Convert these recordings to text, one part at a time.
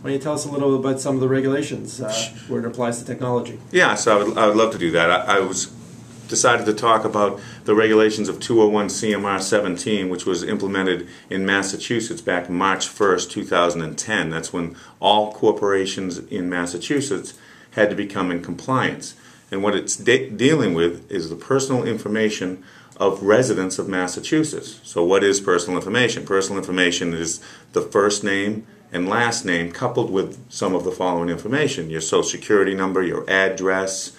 Why don't you tell us a little about some of the regulations where it applies to technology? Yeah, so I would love to do that. I decided to talk about the regulations of 201 CMR 17, which was implemented in Massachusetts back March 1st, 2010. That's when all corporations in Massachusetts had to become in compliance. And what it's dealing with is the personal information of residents of Massachusetts. So what is personal information? Personal information is the first name and last name coupled with some of the following information: your social security number, your address,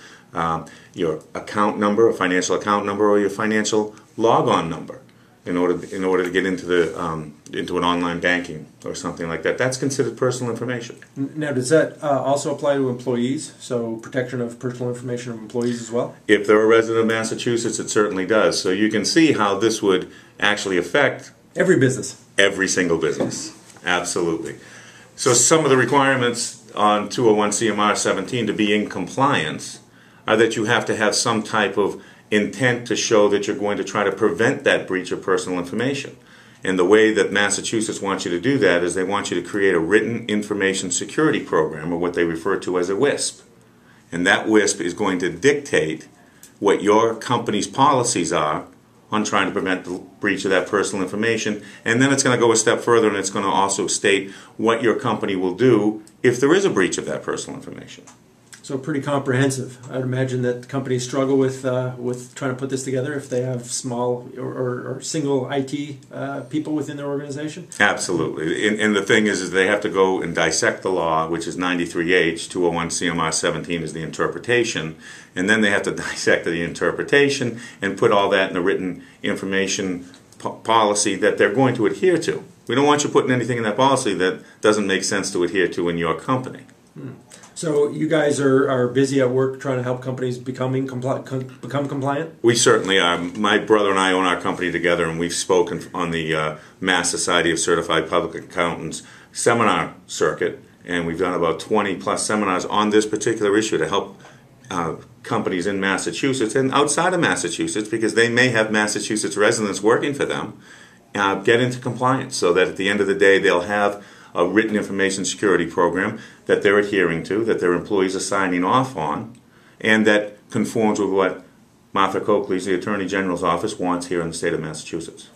your account number, a financial account number, or your financial log-on number, in order to get into an online banking or something like that. That's considered personal information. Now, does that also apply to employees? So protection of personal information of employees as well? If they're a resident of Massachusetts, it certainly does. So you can see how this would actually affect every business. Every single business. Absolutely. So some of the requirements on 201 CMR 17 to be in compliance are that you have to have some type of intent to show that you're going to try to prevent that breach of personal information. And the way that Massachusetts wants you to do that is they want you to create a written information security program, or what they refer to as a WISP. And that WISP is going to dictate what your company's policies are on trying to prevent the breach of that personal information. And then it's going to go a step further, and it's going to also state what your company will do if there is a breach of that personal information. So pretty comprehensive. I'd imagine that companies struggle with trying to put this together if they have small or single IT people within their organization. Absolutely. And the thing is they have to go and dissect the law, which is 93H, 201 CMR 17 is the interpretation, and then they have to dissect the interpretation and put all that in a written information policy that they're going to adhere to. We don't want you putting anything in that policy that doesn't make sense to adhere to in your company. So you guys are busy at work trying to help companies become compliant? We certainly are. My brother and I own our company together, and we've spoken on the Mass Society of Certified Public Accountants seminar circuit, and we've done about 20-plus seminars on this particular issue to help companies in Massachusetts and outside of Massachusetts, because they may have Massachusetts residents working for them, get into compliance so that at the end of the day they'll have a written information security program that they're adhering to, that their employees are signing off on, and that conforms with what Martha Coakley's, the Attorney General's office, wants here in the state of Massachusetts.